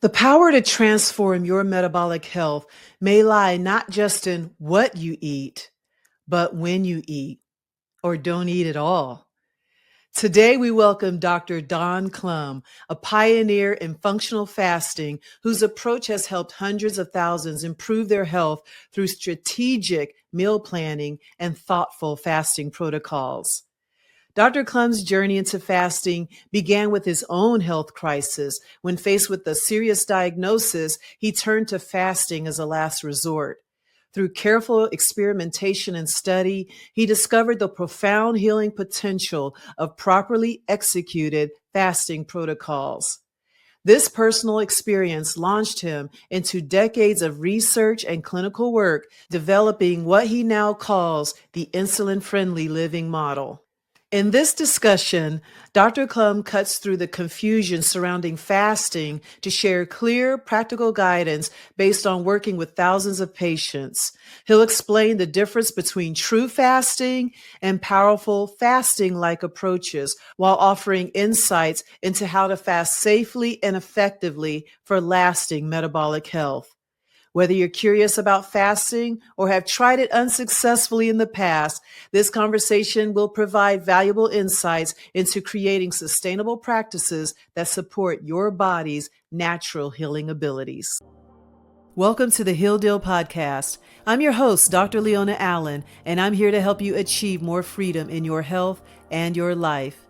The power to transform your metabolic health may lie not just in what you eat, but when you eat or don't eat at all. Today, we welcome Dr. Don Clum, a pioneer in functional fasting whose approach has helped hundreds of thousands improve their health through strategic meal planning and thoughtful fasting protocols. Dr. Clum's journey into fasting began with his own health crisis. When faced with a serious diagnosis, he turned to fasting as a last resort. Through careful experimentation and study, he discovered the profound healing potential of properly executed fasting protocols. This personal experience launched him into decades of research and clinical work, developing what he now calls the Insulin Friendly Living Model. In this discussion, Dr. Clum cuts through the confusion surrounding fasting to share clear, practical guidance based on working with thousands of patients. He'll explain the difference between true fasting and powerful fasting-like approaches while offering insights into how to fast safely and effectively for lasting metabolic health. Whether you're curious about fasting or have tried it unsuccessfully in the past, this conversation will provide valuable insights into creating sustainable practices that support your body's natural healing abilities. Welcome to the Heal Deal Podcast. I'm your host, Dr. Leona Allen, and I'm here to help you achieve more freedom in your health and your life.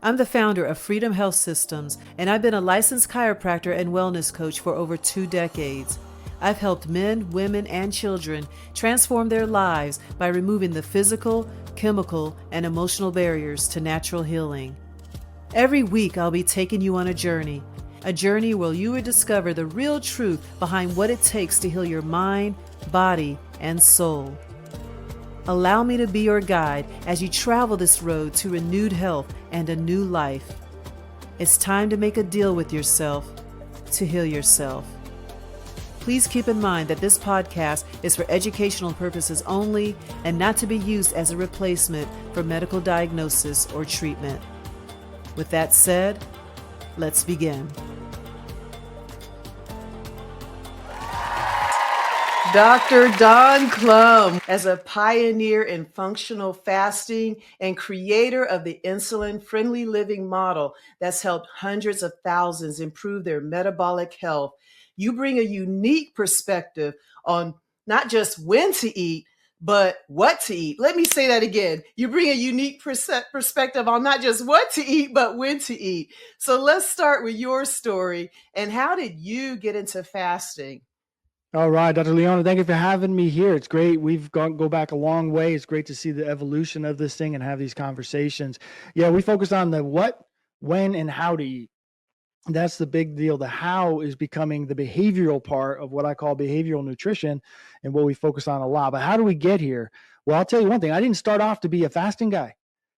I'm the founder of Freedom Health Systems, and I've been a licensed chiropractor and wellness coach for over 2 decades. I've helped men, women, and children transform their lives by removing the physical, chemical, and emotional barriers to natural healing. Every week, I'll be taking you on a journey where you will discover the real truth behind what it takes to heal your mind, body, and soul. Allow me to be your guide as you travel this road to renewed health and a new life. It's time to make a deal with yourself to heal yourself. Please keep in mind that this podcast is for educational purposes only and not to be used as a replacement for medical diagnosis or treatment. With that said, let's begin. Dr. Don Clum, as a pioneer in functional fasting and creator of the Insulin Friendly Living Model that's helped hundreds of thousands improve their metabolic health, you bring a unique perspective on not just when to eat, but what to eat. Let me say that again. You bring a unique perspective on not just what to eat, but when to eat. So let's start with your story. And how did you get into fasting? All right, Dr. Leona, thank you for having me here. It's great. We've go back a long way. It's great to see the evolution of this thing and have these conversations. Yeah, we focus on the what, when, and how to eat. That's the big deal. The how is becoming the behavioral part of what I call behavioral nutrition and what we focus on a lot. But how do we get here? Well, I'll tell you one thing. I didn't start off to be a fasting guy.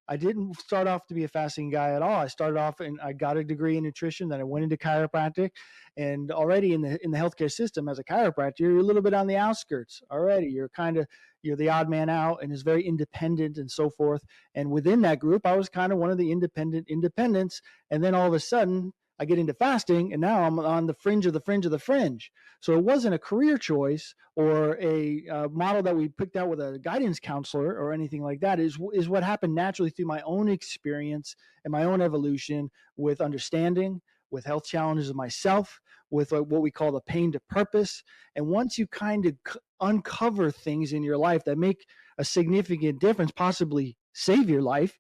I didn't start off to be a fasting guy at all. I started off and I got a degree in nutrition. Then I went into chiropractic, and already in the healthcare system as a chiropractor, you're a little bit on the outskirts already. You're the odd man out, and is very independent and so forth. And within that group, I was kind of one of the independents. And then all of a sudden, I get into fasting, and now I'm on the fringe of the fringe of the fringe. So it wasn't a career choice or a model that we picked out with a guidance counselor or anything like that. Is what happened naturally through my own experience and my own evolution with understanding, with health challenges of myself, with what we call the pain to purpose. And once you kind of uncover things in your life that make a significant difference, possibly save your life,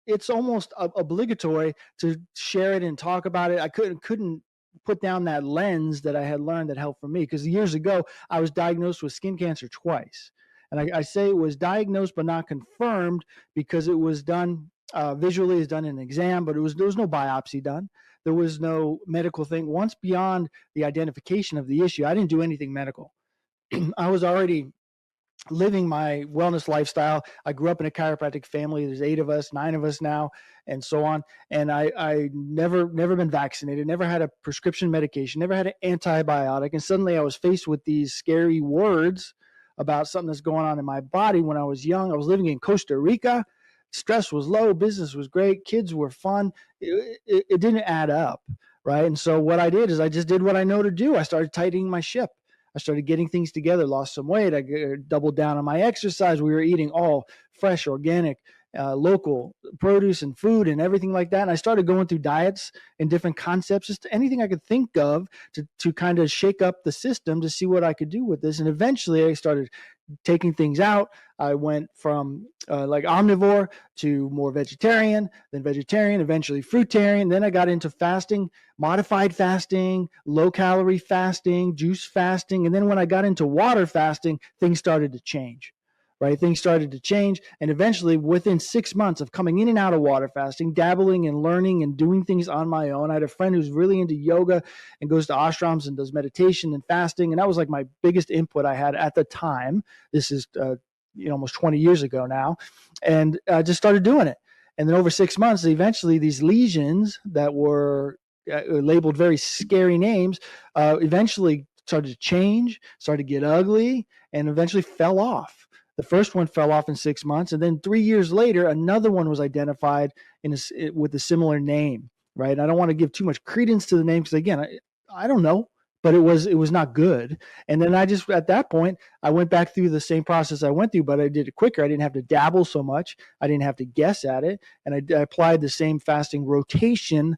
it's almost obligatory to share it and talk about it. I couldn't put down that lens that I had learned that helped for me, because years ago I was diagnosed with skin cancer twice. And I say it was diagnosed but not confirmed because it was done visually, is done in an exam, but there was no biopsy done. There was no medical thing. Once beyond the identification of the issue, I didn't do anything medical. I was already living my wellness lifestyle. I grew up in a chiropractic family. There's 8 of us, 9 of us now, and so on. And I never been vaccinated, never had a prescription medication, never had an antibiotic. And suddenly I was faced with these scary words about something that's going on in my body. When I was young, I was living in Costa Rica. Stress was low, business was great, kids were fun. It didn't add up. right? And so what I did is I just did what I know to do. I started tightening my ship. I started getting things together, lost some weight. I doubled down on my exercise. We were eating all fresh, organic, local produce and food and everything like that. And I started going through diets and different concepts, just anything I could think of to kind of shake up the system to see what I could do with this. And eventually I started taking things out. I went from like omnivore to more vegetarian, then vegetarian, eventually fruitarian. Then I got into fasting, modified fasting, low calorie fasting, juice fasting. And then when I got into water fasting, things started to change. Right, things started to change, and eventually, within 6 months of coming in and out of water fasting, dabbling and learning and doing things on my own, I had a friend who's really into yoga and goes to ashrams and does meditation and fasting, and that was like my biggest input I had at the time. This is almost 20 years ago now, and I just started doing it. And then over 6 months, eventually these lesions that were labeled very scary names eventually started to change, started to get ugly, and eventually fell off. The first one fell off in 6 months, and then 3 years later, another one was identified with a similar name. Right? I don't want to give too much credence to the name because again, I don't know, but it was not good. And then I just at that point I went back through the same process I went through, but I did it quicker. I didn't have to dabble so much. I didn't have to guess at it, and I applied the same fasting rotational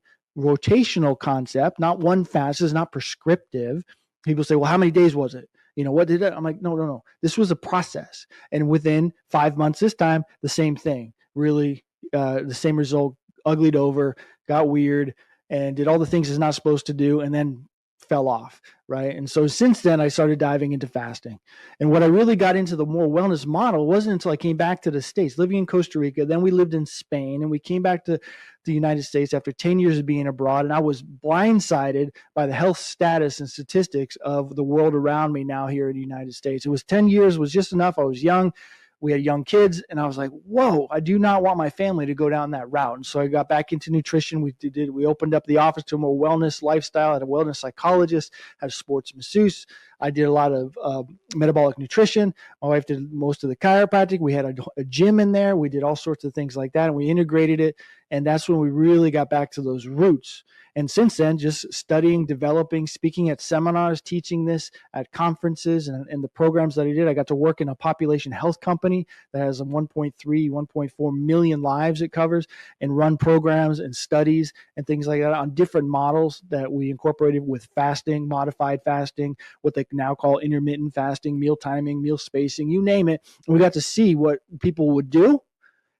concept. Not one fast is not prescriptive. People say, well, how many days was it? What did it? I'm like, no, no, no. This was a process. And within 5 months this time, the same thing, really the same result, uglied over, got weird, and did all the things it's not supposed to do, and then fell off. Right. And so since then, I started diving into fasting. And what I really got into the more wellness model wasn't until I came back to the States, living in Costa Rica. Then we lived in Spain, and we came back to the United States after 10 years of being abroad. And I was blindsided by the health status and statistics of the world around me now here in the United States. It was 10 years was just enough. I was young. We had young kids, and I was like, whoa, I do not want my family to go down that route. And so I got back into nutrition. We opened up the office to a more wellness lifestyle. I had a wellness psychologist, had a sports masseuse. I did a lot of metabolic nutrition. My wife did most of the chiropractic. We had a gym in there. We did all sorts of things like that, and we integrated it. And that's when we really got back to those roots. And since then, just studying, developing, speaking at seminars, teaching this at conferences and the programs that I did. I got to work in a population health company that has 1.3, 1.4 million lives it covers, and run programs and studies and things like that on different models that we incorporated with fasting, modified fasting, what they now call intermittent fasting, meal timing, meal spacing, you name it. And we got to see what people would do,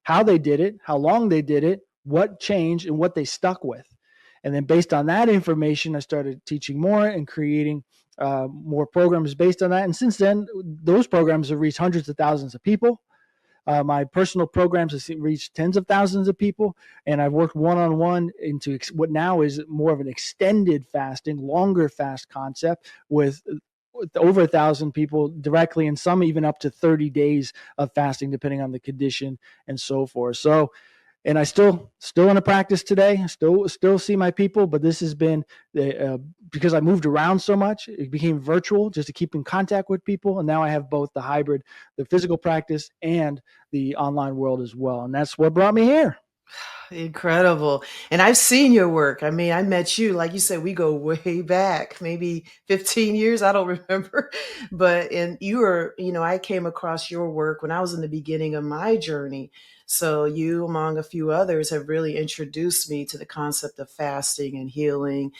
how they did it, how long they did it, what changed, and what they stuck with. And then based on that information, I started teaching more and creating more programs based on that. And since then, those programs have reached hundreds of thousands of people. My personal programs have reached tens of thousands of people, and I've worked one-on-one into what now is more of an extended fasting, longer fast concept with over 1,000 people directly, and some even up to 30 days of fasting, depending on the condition and so forth. So, and I still in a practice today. Still see my people, but this has been because I moved around so much. It became virtual just to keep in contact with people, and now I have both the hybrid, the physical practice, and the online world as well. And that's what brought me here. Incredible. And I've seen your work. I mean, I met you, like you said, we go way back, maybe 15 years. I don't remember. But, and you were, I came across your work when I was in the beginning of my journey. So you, among a few others, have really introduced me to the concept of fasting and healing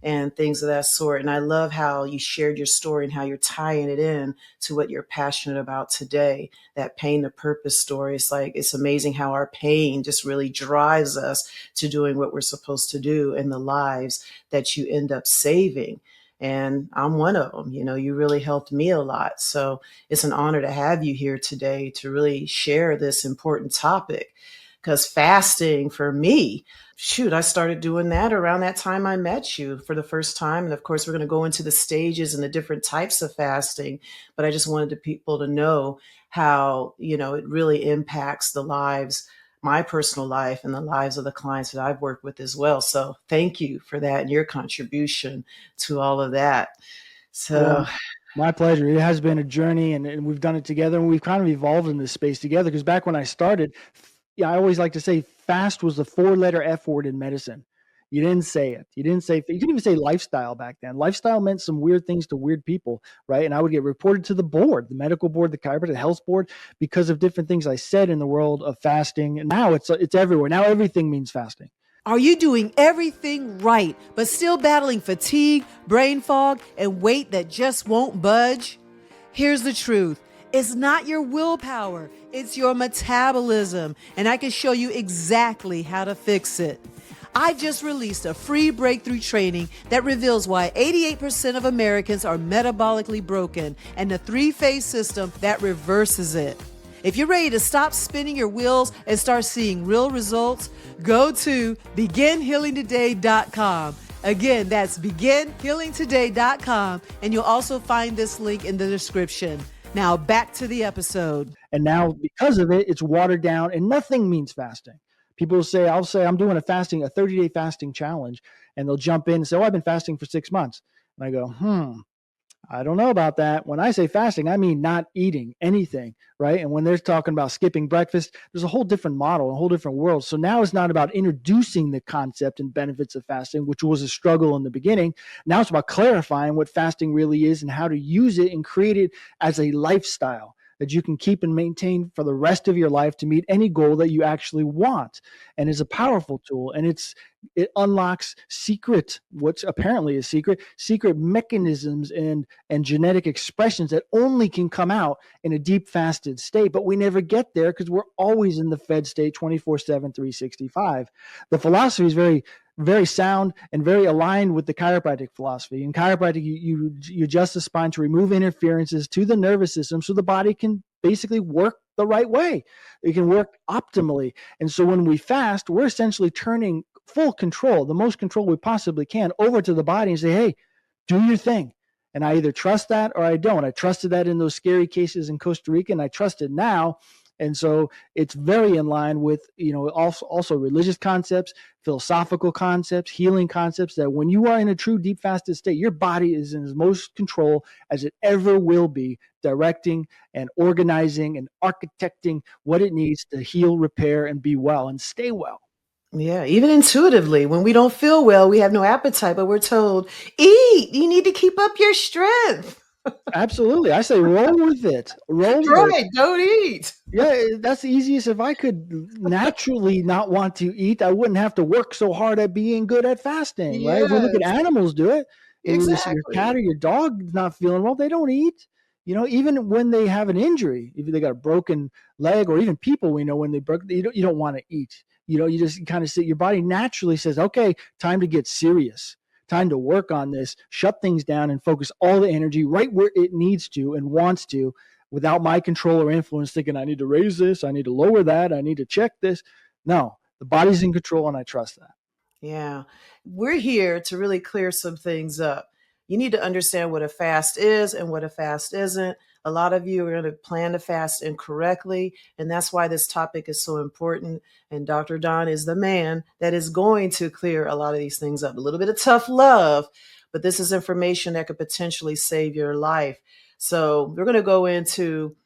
and things of that sort. And I love how you shared your story and how you're tying it in to what you're passionate about today, that pain to purpose story. It's like, it's amazing how our pain just really drives us to doing what we're supposed to do in the lives that you end up saving. And I'm one of them. You really helped me a lot. So it's an honor to have you here today to really share this important topic. Because fasting for me, shoot, I started doing that around that time I met you for the first time. And of course, we're going to go into the stages and the different types of fasting. But I just wanted the people to know how, it really impacts the lives, my personal life, and the lives of the clients that I've worked with as well. So thank you for that and your contribution to all of that. So, Well, my pleasure. It has been a journey, and we've done it together, and we've kind of evolved in this space together. Because back when I started, yeah, I always like to say fast was the four-letter F word in medicine. You didn't say it. You didn't say, you couldn't even say lifestyle back then. Lifestyle meant some weird things to weird people, right? And I would get reported to the board, the medical board, the chiropractic, the health board, because of different things I said in the world of fasting. And now it's everywhere. Now everything means fasting. Are you doing everything right, but still battling fatigue, brain fog, and weight that just won't budge? Here's the truth. It's not your willpower, it's your metabolism, and I can show you exactly how to fix it. I just released a free breakthrough training that reveals why 88% of Americans are metabolically broken and the three-phase system that reverses it. If you're ready to stop spinning your wheels and start seeing real results, go to beginhealingtoday.com. Again, that's beginhealingtoday.com, and you'll also find this link in the description. Now back to the episode. And now because of it, it's watered down and nothing means fasting. People will say, I'll say, I'm doing a 30-day fasting challenge. And they'll jump in and say, oh, I've been fasting for 6 months. And I go, I don't know about that. When I say fasting, I mean not eating anything, right? And when they're talking about skipping breakfast, there's a whole different model, a whole different world. So now it's not about introducing the concept and benefits of fasting, which was a struggle in the beginning. Now it's about clarifying what fasting really is and how to use it and create it as a lifestyle that you can keep and maintain for the rest of your life to meet any goal that you actually want. And it's a powerful tool. And it unlocks what's apparently a secret mechanisms and genetic expressions that only can come out in a deep fasted state. But we never get there because we're always in the fed state 24/7, 365. The philosophy is very, very sound and very aligned with the chiropractic philosophy. In chiropractic, you adjust the spine to remove interferences to the nervous system so the body can basically work the right way. It can work optimally. And so when we fast, we're essentially turning full control, the most control we possibly can, over to the body and say, hey, do your thing. And I either trust that or I don't. I trusted that in those scary cases in Costa Rica, and I trust it now. And so it's very in line with, also religious concepts, philosophical concepts, healing concepts, that when you are in a true deep fasted state, your body is in as most control as it ever will be, directing and organizing and architecting what it needs to heal, repair, and be well and stay well. Yeah, even intuitively, when we don't feel well, we have no appetite, but we're told, eat, you need to keep up your strength. Absolutely. I say roll with it. Roll with it. Right, don't eat. Yeah, that's the easiest. If I could naturally not want to eat, I wouldn't have to work so hard at being good at fasting, right? If we look at Yes, animals do it, your cat exactly. or your dog is not feeling well, they don't eat. Even when they have an injury, if they got a broken leg, or even people we know when they broke, you don't want to eat. You just kind of sit. Your body naturally says, "Okay, time to get serious. Time to work on this. Shut things down and focus all the energy right where it needs to and wants to." Without my control or influence, thinking I need to raise this, I need to lower that, I need to check this. No, the body's in control and I trust that. Yeah. We're here to really clear some things up. You need to understand what a fast is and what a fast isn't. A lot of you are going to plan to fast incorrectly, and that's why this topic is so important. And Dr. Don is the man that is going to clear a lot of these things up. A little bit of tough love, but this is information that could potentially save your life. So we're going to go into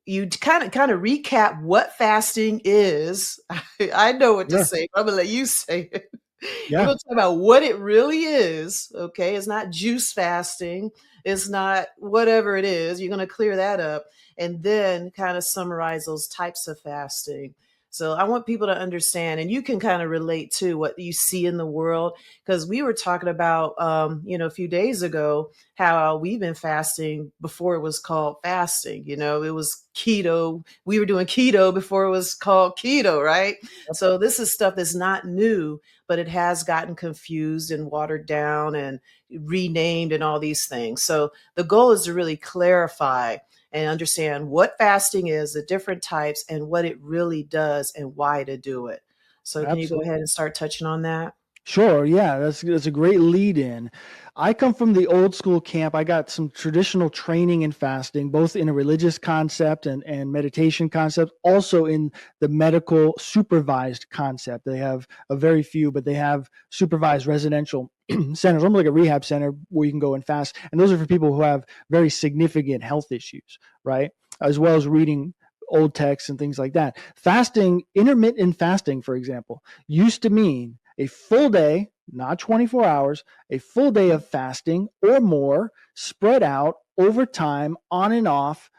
you kind of recap what fasting is. I know what to Yeah. say, but I'm gonna let you say it. We're Yeah. gonna talk about what it really is. Okay, it's not juice fasting. It's not whatever it is. You're gonna clear that up, and then kind of summarize those types of fasting. So I want people to understand, and you can kind of relate to what you see in the world, because we were talking about, a few days ago, how we've been fasting before it was called fasting. It was keto. We were doing keto before it was called keto, right? So this is stuff that's not new, but it has gotten confused and watered down and renamed and all these things. So the goal is to really clarify and understand what fasting is, the different types, and what it really does and why to do it. So can you go Absolutely. ahead and start touching on that? Sure. Yeah, that's a great lead in. I come from the old school camp. I got some traditional training in fasting, both in a religious concept and meditation concept, also in the medical supervised concept. They have a very few, but they have supervised residential centers, almost like a rehab center where you can go and fast. And those are for people who have very significant health issues, right? As well as reading old texts and things like that. Fasting, intermittent fasting, for example, used to mean a full day not 24 hours, a full day of fasting or more spread out over time on and off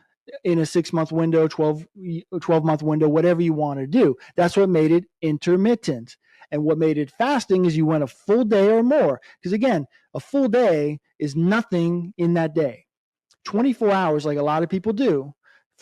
in a 6-month window, 12-month window, whatever you want to do. That's what made it intermittent. And what made it fasting is you went a full day or more. Because again, a full day is nothing in that day. 24 hours, like a lot of people do,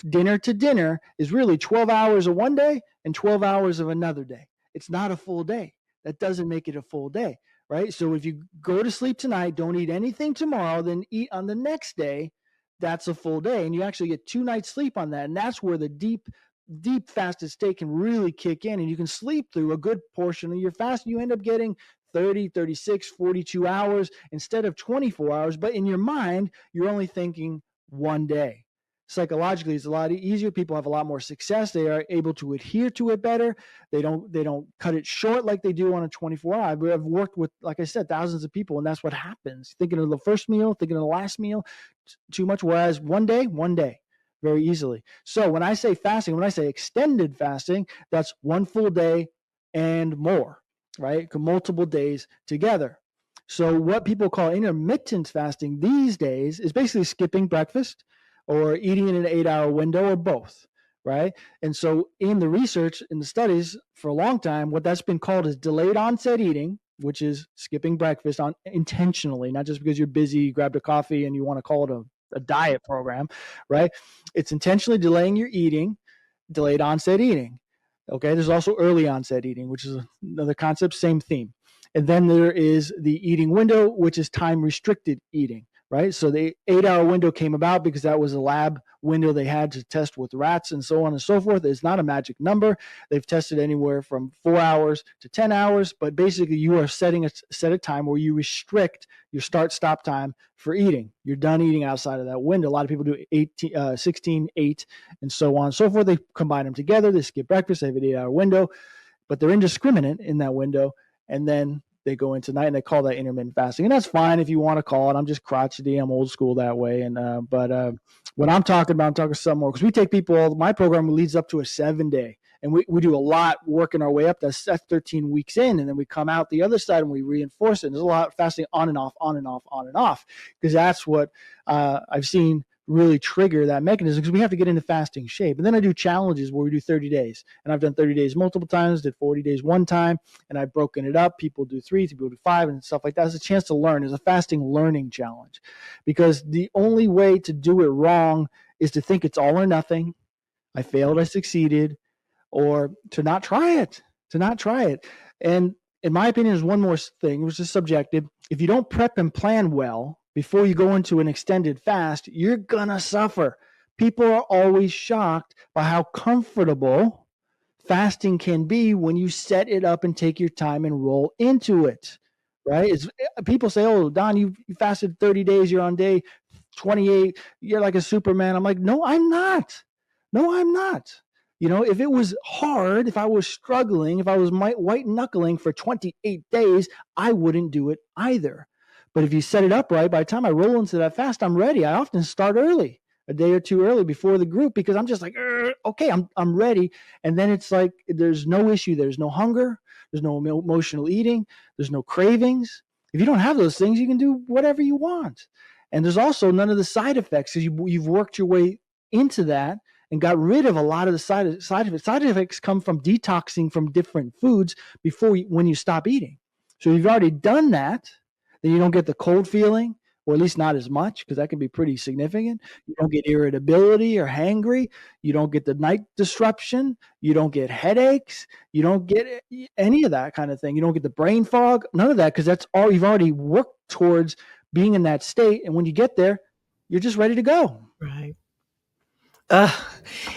dinner to dinner, is really 12 hours of one day and 12 hours of another day. It's not a full day. That doesn't make it a full day, right? So if you go to sleep tonight, don't eat anything tomorrow, then eat on the next day, that's a full day. And you actually get 2 nights sleep on that. And that's where the deep fasted state can really kick in, and you can sleep through a good portion of your fast. You end up getting 30, 36, 42 hours instead of 24 hours. But in your mind, you're only thinking one day. Psychologically, it's a lot easier. People have a lot more success. They are able to adhere to it better. They don't cut it short like they do on a 24-hour. I've worked with, like I said, thousands of people, and that's what happens. Thinking of the first meal, thinking of the last meal, too much. Whereas one day, very easily. So when I say fasting, when I say extended fasting, that's one full day and more, right? Multiple days together. So what people call intermittent fasting these days is basically skipping breakfast or eating in an 8-hour window or both, right? And so in the research, in the studies for a long time, what that's been called is delayed onset eating, which is skipping breakfast on intentionally, not just because you're busy, grabbed a coffee and you want to call it a diet program, right? It's intentionally delaying your eating, delayed onset eating. Okay, there's also early onset eating, which is another concept, same theme. And then there is the eating window, which is time restricted eating, right? So the 8-hour window came about because that was a lab window they had to test with rats and so on and so forth. It's not a magic number. They've tested anywhere from 4 hours to 10 hours, but basically you are setting a set of time where you restrict your start stop time for eating. You're done eating outside of that window. A lot of people do 18, 16, 8, and so on and so forth. They combine them together. They skip breakfast. They have an 8-hour window, but they're indiscriminate in that window. And then they go into night and they call that intermittent fasting. And that's fine if you want to call it. I'm just crotchety. I'm old school that way. And but what I'm talking about, I'm talking some more because we take people, my program leads up to a 7-day. And we do a lot working our way up. That's 13 weeks in. And then we come out the other side and we reinforce it. And there's a lot of fasting on and off, on and off, on and off, because that's what I've seen really trigger that mechanism, because we have to get into fasting shape. And then I do challenges where we do 30 days. And I've done 30 days multiple times, did 40 days one time, and I've broken it up. People do 3, people do 5, and stuff like that. It's a chance to learn. It's a fasting learning challenge, because the only way to do it wrong is to think it's all or nothing. I failed, I succeeded, or to not try it, And in my opinion, there's one more thing, which is subjective. If you don't prep and plan well before you go into an extended fast, you're going to suffer. People are always shocked by how comfortable fasting can be when you set it up and take your time and roll into it, right? People say, oh, Don, you fasted 30 days, you're on day 28, you're like a Superman. I'm like, no, I'm not. No, I'm not. If it was hard, if I was struggling, if I was white knuckling for 28 days, I wouldn't do it either. But if you set it up right, by the time I roll into that fast, I'm ready. I often start early, a day or two early before the group, because I'm just like, okay, I'm ready. And then it's like there's no issue. There's no hunger. There's no emotional eating. There's no cravings. If you don't have those things, you can do whatever you want. And there's also none of the side effects, because you've worked your way into that and got rid of a lot of the side effects. Side effects come from detoxing from different foods when you stop eating. So you've already done that, then you don't get the cold feeling, or at least not as much, because that can be pretty significant. You don't get irritability or hangry. You don't get the night disruption. You don't get headaches. You don't get any of that kind of thing. You don't get the brain fog, none of that, because that's all you've already worked towards being in that state. And when you get there, you're just ready to go. Right. Uh,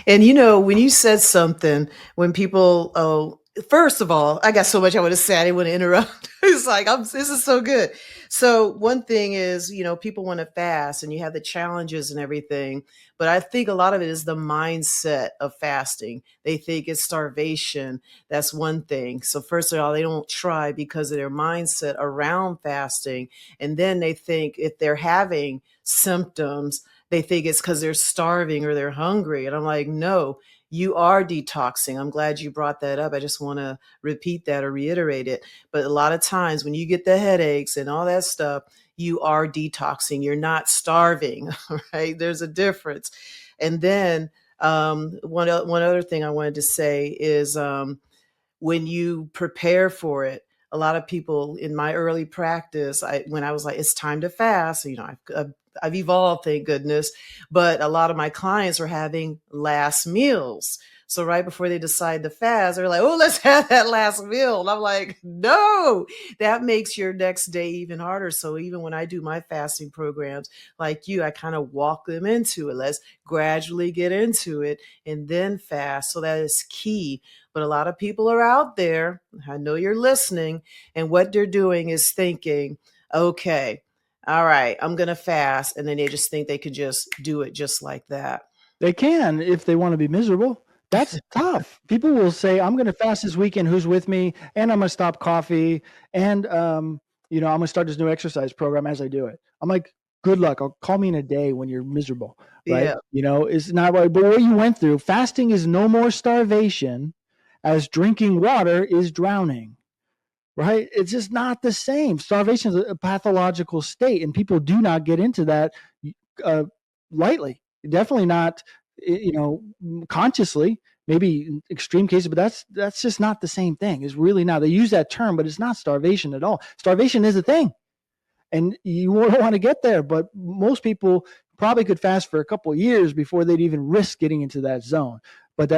and when you said something, when people, oh, first of all, I got so much I would have said. I didn't want to interrupt. It's like, this is so good. So one thing is, people want to fast and you have the challenges and everything. But I think a lot of it is the mindset of fasting. They think it's starvation. That's one thing. So first of all, they don't try because of their mindset around fasting. And then they think if they're having symptoms, they think it's because they're starving or they're hungry. And I'm like, no, you are detoxing. I'm glad you brought that up. I just want to repeat that or reiterate it. But a lot of times when you get the headaches and all that stuff, you are detoxing. You're not starving, right? There's a difference. And then one other thing I wanted to say is when you prepare for it, a lot of people in my early practice, when I was like, it's time to fast, I've evolved, thank goodness. But a lot of my clients were having last meals. So right before they decide to fast, they're like, oh, let's have that last meal. And I'm like, no, that makes your next day even harder. So even when I do my fasting programs, like you, I kind of walk them into it. Let's gradually get into it and then fast. So that is key. But a lot of people are out there, I know you're listening, and what they're doing is thinking, okay, all right, I'm going to fast. And then they just think they could just do it just like that. They can if they want to be miserable. That's tough. People will say, "I'm going to fast this weekend. Who's with me?" And I'm going to stop coffee. And I'm going to start this new exercise program as I do it. I'm like, "Good luck. I'll call me in a day when you're miserable." Right? Yeah. It's not right. But what you went through, fasting is no more starvation, as drinking water is drowning. Right? It's just not the same. Starvation is a pathological state, and people do not get into that uh, lightly. Definitely not, consciously. Maybe in extreme cases, but that's just not the same thing. It's really not. They use that term, but it's not starvation at all. Starvation is a thing, and you don't want to get there. But most people probably could fast for a couple of years before they'd even risk getting into that zone.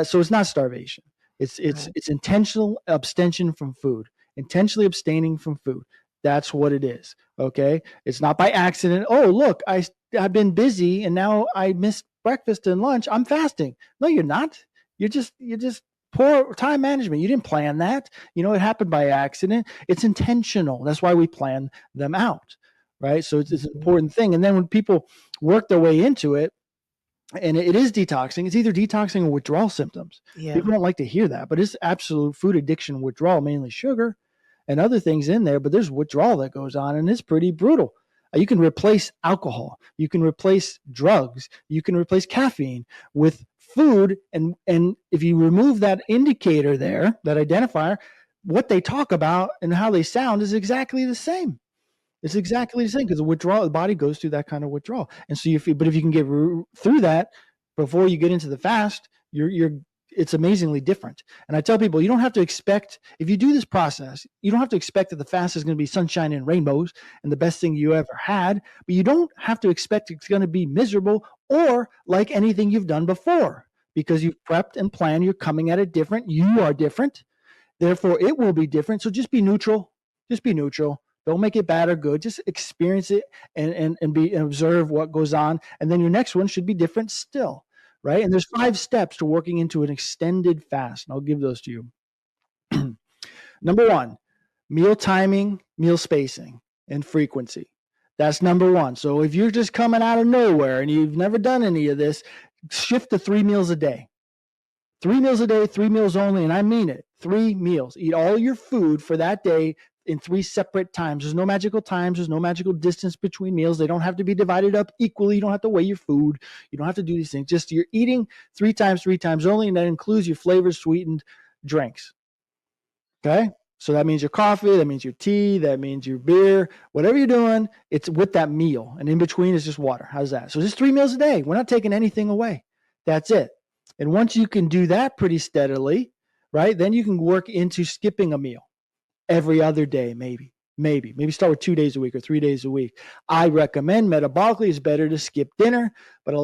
So it's not starvation. Right. It's intentional abstention from food, intentionally abstaining from food. That's what it is. Okay, it's not by accident. Oh, look, I've been busy and now I missed breakfast and lunch. I'm fasting. No, you're not. You're just poor time management. You didn't plan that. It happened by accident. It's intentional. That's why we plan them out, right? So it's an Mhm. important thing. And then when people work their way into it, and it is detoxing, it's either detoxing or withdrawal symptoms. Yeah. People don't like to hear that, but it's absolute food addiction withdrawal, mainly sugar and other things in there. But there's withdrawal that goes on, and it's pretty brutal. You can replace alcohol, you can replace drugs, you can replace caffeine with food, and if you remove that indicator there, that identifier, what they talk about and how they sound is exactly the same. It's exactly the same because the body goes through that kind of withdrawal. And so but if you can get through that before you get into the fast, it's amazingly different. And I tell people, you don't have to expect, if you do this process, you don't have to expect that the fast is going to be sunshine and rainbows and the best thing you ever had, but you don't have to expect it's going to be miserable or like anything you've done before, because you've prepped and planned. You're coming at it different. You are different. Therefore, it will be different. So just be neutral. Just be neutral. Don't make it bad or good. Just experience it and observe what goes on. And then your next one should be different still, right? And there's 5 steps to working into an extended fast, and I'll give those to you. Number 1, meal timing, meal spacing, and frequency. That's number 1. So if you're just coming out of nowhere and you've never done any of this, shift to 3 meals a day. 3 meals a day, 3 meals only, and I mean it. 3 meals. Eat all your food for that day in 3 separate times. There's no magical times. There's no magical distance between meals. They don't have to be divided up equally. You don't have to weigh your food. You don't have to do these things. Just you're eating 3 times only, and that includes your flavored sweetened drinks. Okay? So that means your coffee, that means your tea, that means your beer, whatever you're doing, it's with that meal. And in between is just water. How's that? So just 3 meals a day. We're not taking anything away. That's it. And once you can do that pretty steadily, right, then you can work into skipping a meal every other day, maybe. Maybe start with 2 days a week or 3 days a week. I recommend metabolically it's better to skip dinner, but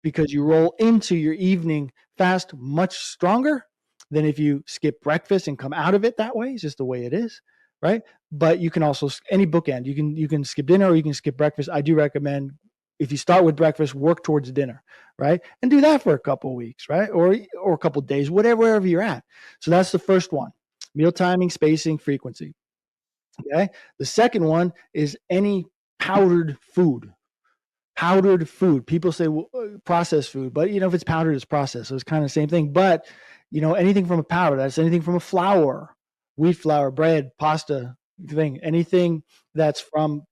because you roll into your evening fast much stronger than if you skip breakfast and come out of it that way. It's just the way it is, right? But you can also any bookend. You can skip dinner or you can skip breakfast. I do recommend if you start with breakfast, work towards dinner, right? And do that for a couple of weeks, right? Or a couple of days, wherever you're at. So that's the first one. Meal timing, spacing, frequency. Okay. The second one is any powdered food. Powdered food. People say processed food, but if it's powdered, it's processed. So it's kind of the same thing. But anything from a powder, that's anything from a flour, wheat flour, bread, pasta thing, anything that's from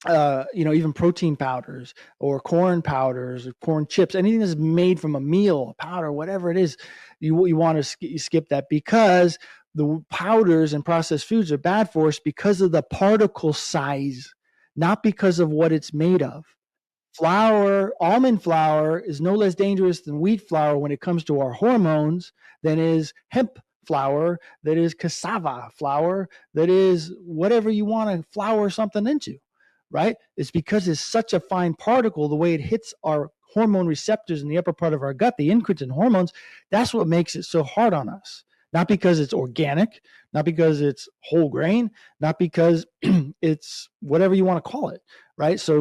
even protein powders or corn powders or corn chips, anything that's made from a meal, powder, whatever it is, you want to skip that, because the powders and processed foods are bad for us because of the particle size, not because of what it's made of. Almond flour is no less dangerous than wheat flour when it comes to our hormones than is hemp flour, that is cassava flour, that is whatever you want to flour something into, right? It's because it's such a fine particle, the way it hits our hormone receptors in the upper part of our gut, the incretin hormones, that's what makes it so hard on us. Not because it's organic, not because it's whole grain, not because it's whatever you want to call it, right? So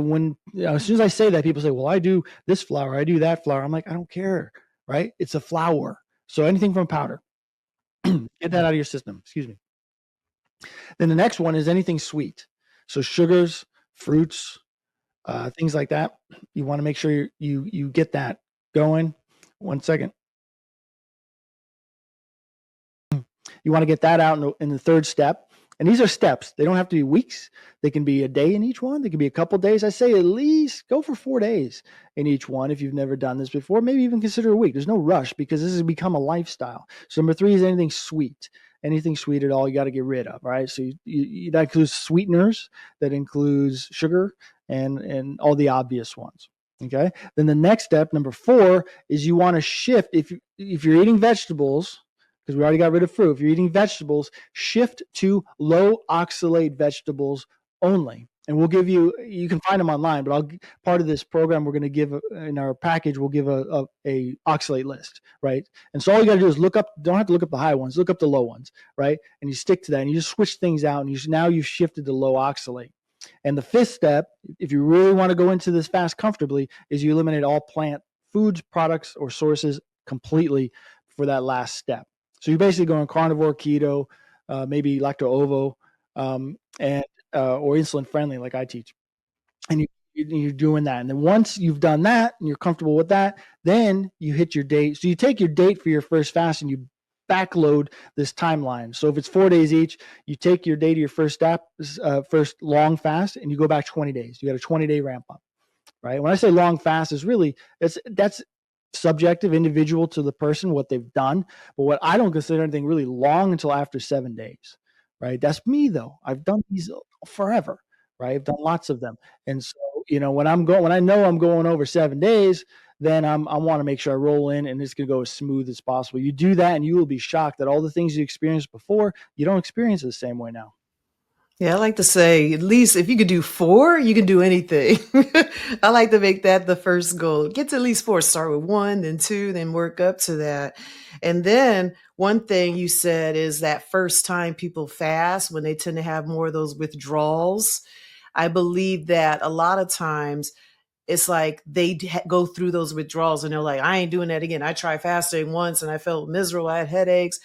as soon as I say that, people say, well, I do this flour, I do that flour. I'm like, I don't care, right? It's a flour. So anything from powder, get that out of your system. Excuse me. Then the next one is anything sweet. So sugars, fruits, things like that. You want to make sure you get that going. One second. You want to get that out in the third step. And these are steps. They don't have to be weeks. They can be a day in each one. They can be a couple days. I say at least go for 4 days in each one if you've never done this before. Maybe even consider a week. There's no rush because this has become a lifestyle. So number 3 is anything sweet. Anything sweet at all, you got to get rid of, right? So that includes sweeteners, that includes sugar, and all the obvious ones. Okay. Then the next step, number 4, is you want to shift. If you're eating vegetables, because we already got rid of fruit, if you're eating vegetables, shift to low oxalate vegetables only. And we'll give you can find them online, but part of this program we're going to give in our package, we'll give a oxalate list, right? And so all you got to do is don't have to look up the high ones, look up the low ones, right? And you stick to that, and you just switch things out, and now you've shifted to low oxalate. And the 5th step, if you really want to go into this fast comfortably, is you eliminate all plant foods, products, or sources completely for that last step. So you're basically going carnivore, keto, maybe lacto-ovo, and or insulin friendly, like I teach. And you're doing that. And then once you've done that and you're comfortable with that, then you hit your date. So you take your date for your first fast and you backload this timeline. So if it's 4 days each, you take your date of your first long fast, and you go back 20 days. You got a 20-day ramp up, right? When I say long fast, is really that's subjective, individual to the person, what they've done. But what I don't consider anything really long until after 7 days, right? That's me though. I've done these forever, right? I've done lots of them. And so, when I know I'm going over 7 days, then I want to make sure I roll in and it's going to go as smooth as possible. You do that and you will be shocked that all the things you experienced before, you don't experience it the same way now. Yeah, I like to say, at least if you could do 4, you can do anything. I like to make that the first goal. Get to at least 4. Start with 1, then 2, then work up to that. And then one thing you said is that first time people fast, when they tend to have more of those withdrawals, I believe that a lot of times it's like they go through those withdrawals and they're like, I ain't doing that again. I tried fasting once and I felt miserable. I had headaches.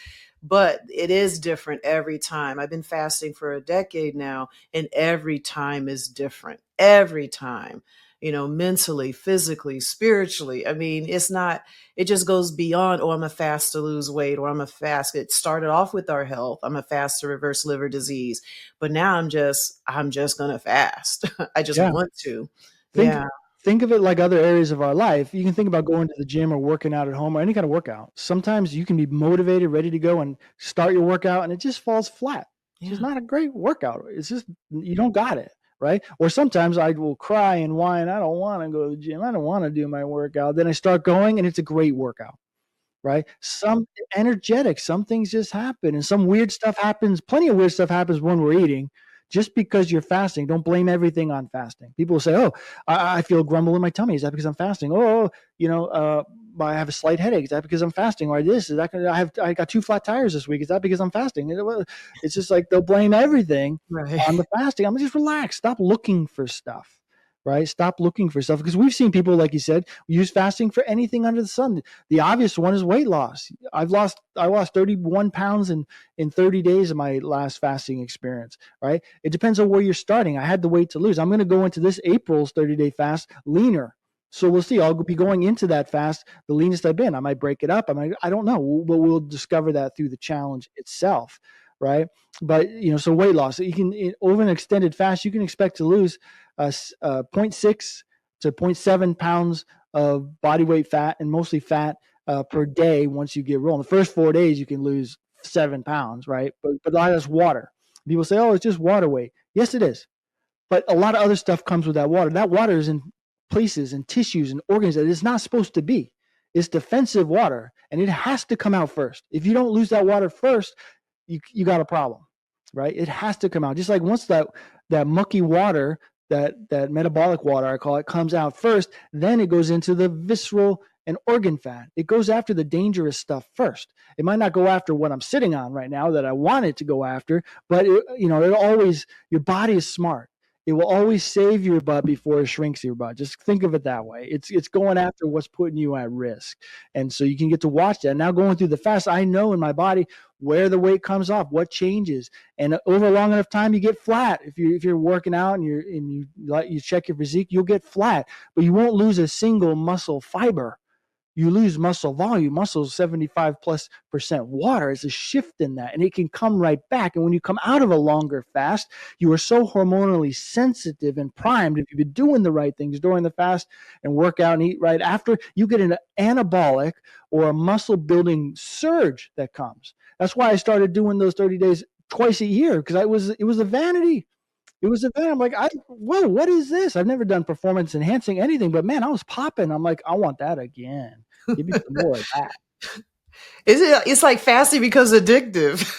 But it is different every time. I've been fasting for a decade now, and every time is different. Every time, mentally, physically, spiritually. I mean, it just goes beyond, oh, I'm a fast to lose weight, or I'm a fast. It started off with our health. I'm a fast to reverse liver disease. But now I'm just going to fast. I just Yeah. want to. Think Yeah. think of it like other areas of our life. You can think about going to the gym or working out at home or any kind of workout. Sometimes you can be motivated, ready to go and start your workout, and it just falls flat. It's just Yeah. not a great workout. It's just you don't got it, right? Or sometimes I will cry and whine, I don't want to go to the gym. I don't want to do my workout. Then I start going and it's a great workout, right? Some energetic, some things just happen, and some weird stuff happens. Plenty of weird stuff happens when we're eating. Just because you're fasting, don't blame everything on fasting. People will say, "Oh, I feel grumble in my tummy. Is that because I'm fasting? Oh, I have a slight headache. Is that because I'm fasting? Or this is that I got 2 flat tires this week. Is that because I'm fasting?" It's just like they'll blame everything Right. on the fasting. I'm just relax. Stop looking for stuff, right? Stop looking for stuff, because we've seen people, like you said, use fasting for anything under the sun. The obvious one is weight loss. I lost 31 pounds in 30 days of my last fasting experience, right? It depends on where you're starting. I had the weight to lose. I'm going to go into this April's 30-day fast leaner. So we'll see. I'll be going into that fast the leanest I've been. I might break it up. I don't know, but we'll discover that through the challenge itself, right? But so weight loss, over an extended fast, you can expect to lose 0.6 to 0.7 pounds of body weight fat, and mostly fat, per day. Once you get rolling, the first 4 days you can lose 7 pounds, right? But a lot of that's water. People say, oh, it's just water weight. Yes, it is. But a lot of other stuff comes with that water. That water is in places and tissues and organs that it's not supposed to be. It's defensive water, and it has to come out first. If you don't lose that water first, you got a problem, right? It has to come out. Just like once that mucky water, that metabolic water, I call it, comes out first, then it goes into the visceral and organ fat. It goes after the dangerous stuff first. It might not go after what I'm sitting on right now that I want it to go after, but it'll always, your body is smart. It will always save your butt before it shrinks your butt. Just think of it that way. It's going after what's putting you at risk. And so you can get to watch that. Now going through the fast, I know in my body where the weight comes off, what changes. And over a long enough time, you get flat. If you're working out and you check your physique, you'll get flat, but you won't lose a single muscle fiber. You lose muscle volume. Muscle is 75+% water. It's a shift in that, and it can come right back. And when you come out of a longer fast, you are so hormonally sensitive and primed. If you've been doing the right things during the fast and work out and eat right after, you get an anabolic or a muscle building surge that comes. That's why I started doing those 30 days twice a year, because it was a vanity. It was a vanity. I'm like, whoa, what is this? I've never done performance enhancing anything, but man, I was popping. I'm like, I want that again. Give me some more of that. It's like fasting becomes addictive.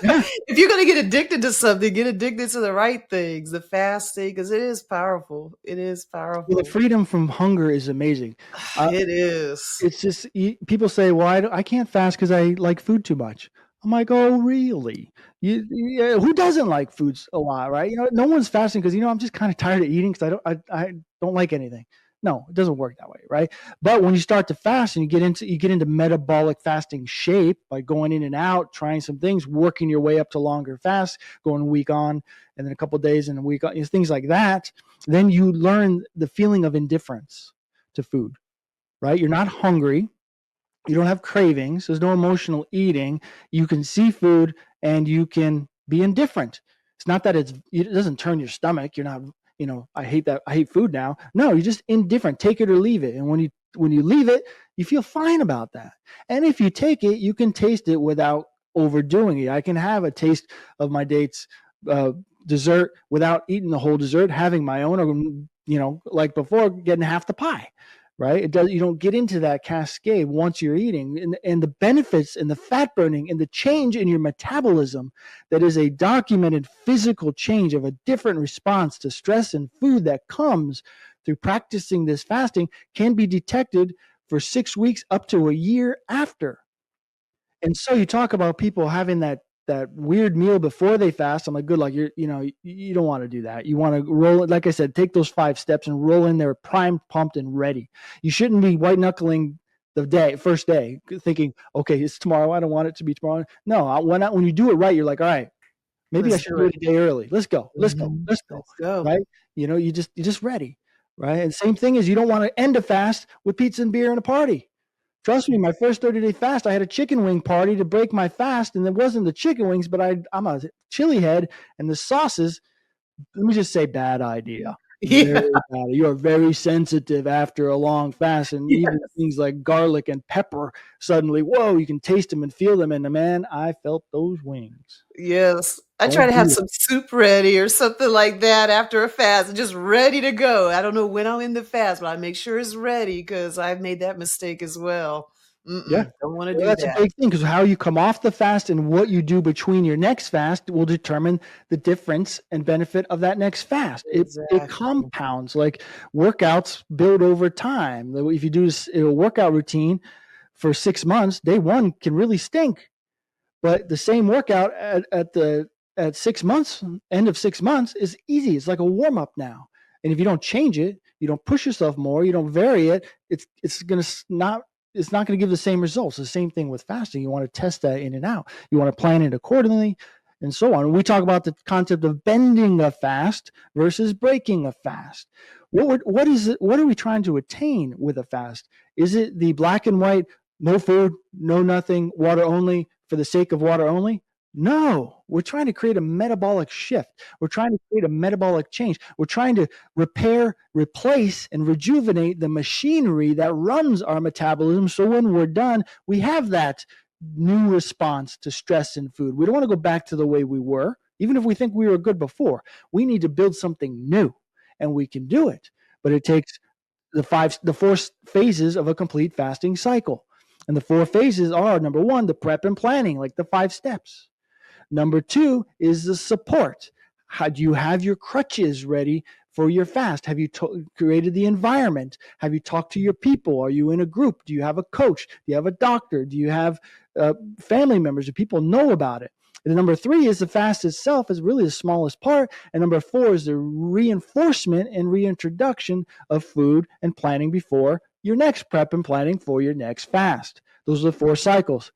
Yeah. If you're going to get addicted to something, get addicted to the right things, the fasting, because it is powerful. It is powerful. Well, the freedom from hunger is amazing. It is. It's just, people say, well, I can't fast because I like food too much. I'm like, oh, really? Who doesn't like foods a lot, right? No one's fasting because, I'm just kind of tired of eating because I don't like anything. No, it doesn't work that way, right? But when you start to fast and you get into metabolic fasting shape by going in and out, trying some things, working your way up to longer fasts, going a week on and then a couple of days and a week on, things like that, then you learn the feeling of indifference to food, right? You're not hungry. You don't have cravings. There's no emotional eating. You can see food and you can be indifferent. It's not that it doesn't turn your stomach. You're not, I hate food now. No, you're just indifferent. Take it or leave it. And when you leave it, you feel fine about that. And if you take it, you can taste it without overdoing it. I can have a taste of my date's dessert without eating the whole dessert, having my own, or, like before, getting half the pie. Right? You don't get into that cascade once you're eating, and the benefits and the fat burning and the change in your metabolism that is a documented physical change of a different response to stress and food that comes through practicing this fasting can be detected for 6 weeks up to a year after. And so you talk about people having that weird meal before they fast. I'm like, good luck. You don't want to do that. You want to roll it. Like I said, take those 5 steps and roll in there primed, pumped, and ready. You shouldn't be white knuckling the first day, thinking, okay, it's tomorrow. I don't want it to be tomorrow. No, when you do it right, you're like, all right, maybe I should do it a day early. Let's go. Let's go. Let's go. Let's go. Right? You're just ready. Right? And same thing is, you don't want to end a fast with pizza and beer and a party. Trust me, my first 30-day fast, I had a chicken wing party to break my fast, and it wasn't the chicken wings, but I'm a chili head, and the sauces, let me just say, bad idea. Yeah. Very bad. You are very sensitive after a long fast, and Yes. even things like garlic and pepper, suddenly, whoa, you can taste them and feel them, and man, I felt those wings. Yes. I try Don't to have do some soup ready or something like that after a fast, just ready to go. I don't know when I'm in the fast, but I make sure it's ready because I've made that mistake as well. Yeah. Don't want to Well, do that's a that. big thing, because how you come off the fast and what you do between your next fast will determine the difference and benefit of that next fast. It Exactly. compounds. Like workouts build over time. If you do a workout routine for 6 months, day one can really stink. But the same workout at 6 months, end of 6 months, is easy. It's like a warm up now. And if you don't change it, you don't push yourself more, you don't vary it, it's not going to give the same results. The same thing with fasting. You want to test that in and out. You want to plan it accordingly, and so on. We talk about the concept of bending a fast versus breaking a fast. What is it? What are we trying to attain with a fast? Is it the black and white, no food, no nothing, water only, for the sake of water only? No, we're trying to create a metabolic shift. We're trying to create a metabolic change. We're trying to repair, replace, and rejuvenate the machinery that runs our metabolism. So when we're done, we have that new response to stress in food. We don't want to go back to the way we were, even if we think we were good before. We need to build something new, and we can do it. But it takes the four phases of a complete fasting cycle. And the four phases are, number one, the prep and planning, like the 5 steps. Number two is the support. How do you have your crutches ready for your fast? Have you created the environment? Have you talked to your people? Are you in a group? Do you have a coach? Do you have a doctor? Do you have family members? Do people know about it? And number three is the fast itself is really the smallest part. And number four is the reinforcement and reintroduction of food and planning before your next prep and planning for your next fast. Those are the 4 cycles: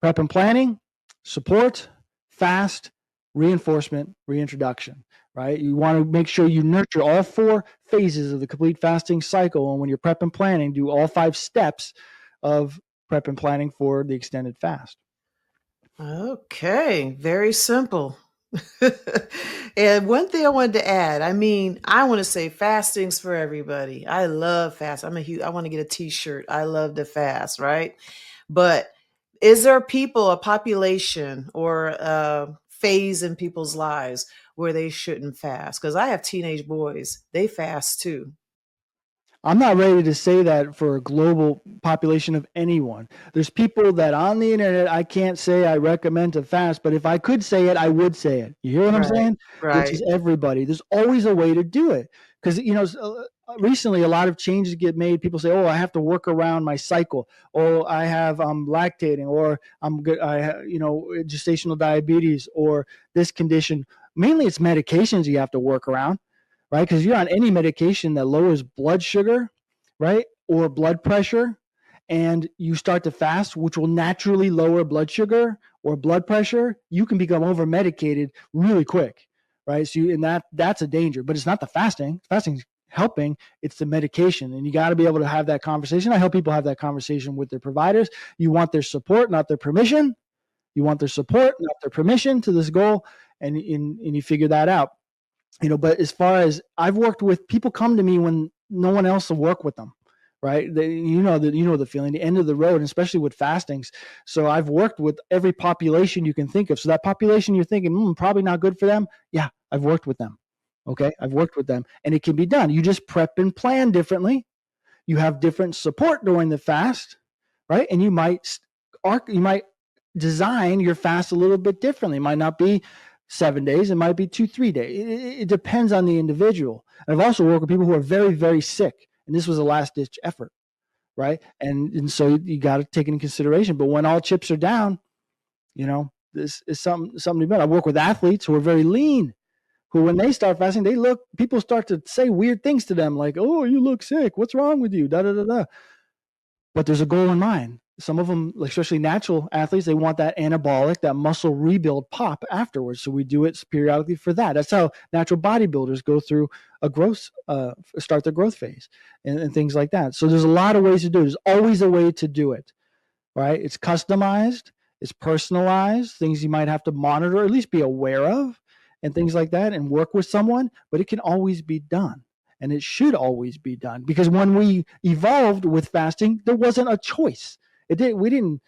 prep and planning, support, fast, reinforcement, reintroduction, right? You want to make sure you nurture all 4 phases of the complete fasting cycle. And when you're prep and planning, do all 5 steps of prep and planning for the extended fast. Okay, very simple. And one thing I wanted to add, I mean, I want to say fasting's for everybody. I love fast. I want to get a t-shirt. I love to fast, right? But is there people, a population or a phase in people's lives where they shouldn't fast? Because I have teenage boys, they fast too. I'm not ready to say that for a global population of anyone. There's people that on the internet I can't say I recommend to fast, but if I could say it, I would say it. You hear what I'm Right, saying? Which right. is everybody. There's always a way to do it. Because, recently a lot of changes get made. People say, oh, I have to work around my cycle, or I'm lactating, or I'm good, gestational diabetes, or this condition. Mainly it's medications you have to work around, right? Because you're on any medication that lowers blood sugar, right, or blood pressure, and you start to fast, which will naturally lower blood sugar or blood pressure, you can become over medicated really quick, right? So that's a danger. But it's not the fasting. Fasting's helping. It's the medication, and you got to be able to have that conversation. I help people have that conversation with their providers. You want their support, not their permission. You want their support, not their permission to this goal, and you figure that out. But as far as I've worked with people come to me when no one else will work with them, right? The feeling, the end of the road, and especially with fastings. So I've worked with every population you can think of. So that population you're thinking, probably not good for them. Yeah, I've worked with them. Okay. I've worked with them, and it can be done. You just prep and plan differently. You have different support during the fast, right? And you might design your fast a little bit differently. It might not be 7 days. It might be 2, 3 days. It depends on the individual. And I've also worked with people who are very, very sick, and this was a last ditch effort, right? And so you got to take it into consideration. But when all chips are down, this is something to be. I work with athletes who are very lean, who when they start fasting, people start to say weird things to them like, "Oh, you look sick. What's wrong with you?" Da da da da. But there's a goal in mind. Some of them, especially natural athletes, they want that anabolic, that muscle rebuild pop afterwards. So we do it periodically for that. That's how natural bodybuilders go through start their growth phase and things like that. So there's a lot of ways to do it. There's always a way to do it, right? It's customized, it's personalized, things you might have to monitor, or at least be aware of, and things like that, and work with someone, but it can always be done. And it should always be done because when we evolved with fasting, there wasn't a choice. We didn't,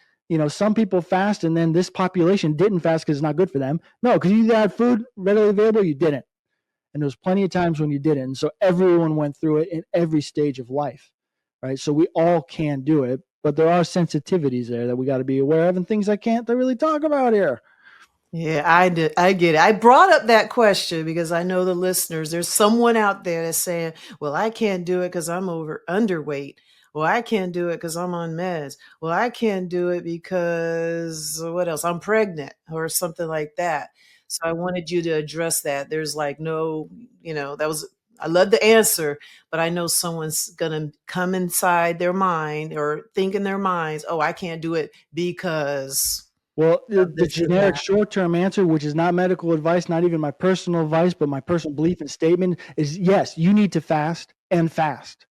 some people fast and then this population didn't fast because it's not good for them. No, because you either had food readily available, or you didn't. And there was plenty of times when you didn't. And so everyone went through it in every stage of life, right? So we all can do it, but there are sensitivities there that we got to be aware of and things I can't really talk about here. Yeah, I did. I get it. I brought up that question because I know the listeners, there's someone out there that's saying, well, I can't do it because I'm underweight. Well, I can't do it because I'm on meds. Well, I can't do it because what else? I'm pregnant or something like that. So I wanted you to address that. There's like no, I love the answer, but I know someone's going to come inside their mind or think in their minds, oh, I can't do it because Well, the, of the this or generic that. short-term answer, which is not medical advice, not even my personal advice, but my personal belief and statement, is yes, you need to fast and fast.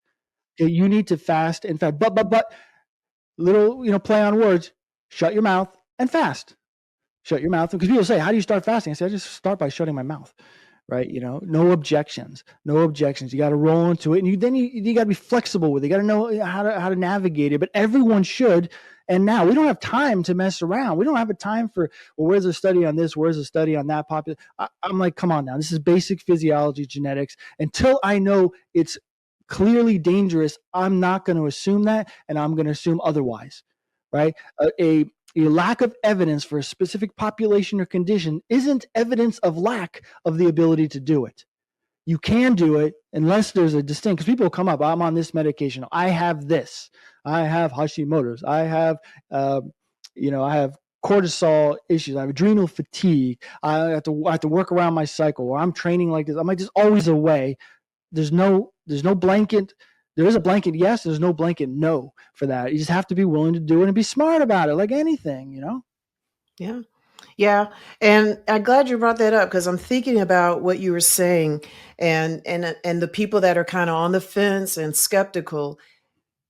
Okay, you need to fast and fast. But little, play on words. Shut your mouth and fast. Shut your mouth. Because people say, how do you start fasting? I say, I just start by shutting my mouth. Right? No objections. No objections. You got to roll into it, and you got to be flexible with it. You got to know how to navigate it. But everyone should. And now we don't have time to mess around. We don't have a time for, well, where's the study on this? Where's the study on that? I'm like, come on now. This is basic physiology, genetics. Until I know it's clearly dangerous, I'm not going to assume that, and I'm going to assume otherwise. Right? A lack of evidence for a specific population or condition isn't evidence of lack of the ability to do it. You can do it unless there's a distinct, because people come up, I'm on this medication, I have this, I have Hashimoto's, I have, I have cortisol issues, I have adrenal fatigue, I have to work around my cycle, or I'm training like this. I'm like, there's always a way. There's no blanket. There is a blanket yes, there's no blanket no for that. You just have to be willing to do it and be smart about it, like anything. Yeah. Yeah. And I'm glad you brought that up because I'm thinking about what you were saying and the people that are kind of on the fence and skeptical.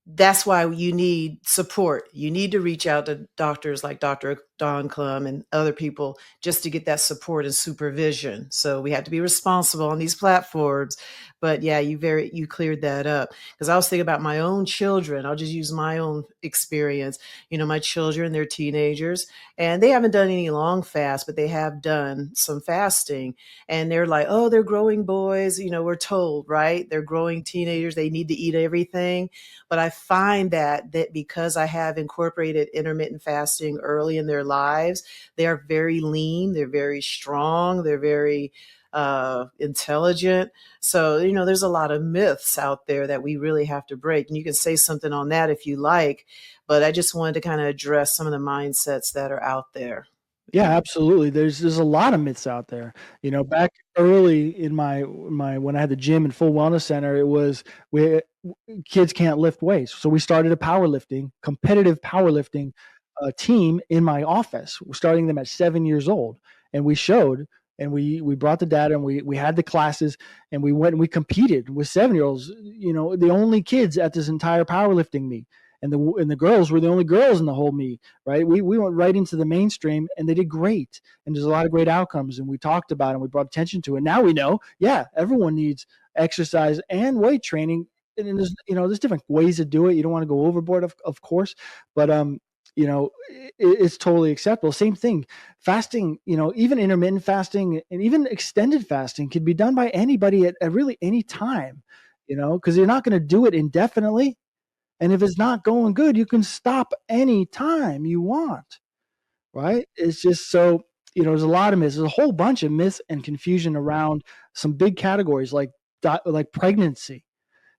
That's why you need support. You need to reach out to doctors like Dr. Don Clum and other people just to get that support and supervision. So we have to be responsible on these platforms. But yeah, you cleared that up because I was thinking about my own children. I'll just use my own experience. My children, they're teenagers and they haven't done any long fast, but they have done some fasting and they're like, oh, they're growing boys. We're told, right? They're growing teenagers. They need to eat everything. But I find that because I have incorporated intermittent fasting early in their lives, they are very lean, they're very strong, they're very intelligent. So, there's a lot of myths out there that we really have to break. And you can say something on that if you like, but I just wanted to kind of address some of the mindsets that are out there. Yeah, absolutely. There's a lot of myths out there. Back early in my when I had the gym and full wellness center, it was kids can't lift weights. So we started a competitive powerlifting team in my office. We're starting them at 7 years old, and we showed and we brought the data and we had the classes and we went and we competed with 7-year-olds. The only kids at this entire powerlifting meet. And the girls were the only girls in the whole meet, right? We went right into the mainstream and they did great. And there's a lot of great outcomes. And we talked about it and we brought attention to it. Now we know, yeah, everyone needs exercise and weight training. And there's different ways to do it. You don't want to go overboard, of course, but it's totally acceptable. Same thing, fasting, even intermittent fasting and even extended fasting can be done by anybody at really any time, because you're not going to do it indefinitely. And if it's not going good, you can stop any time you want, right? It's just so, there's a lot of myths. There's a whole bunch of myths and confusion around some big categories like pregnancy,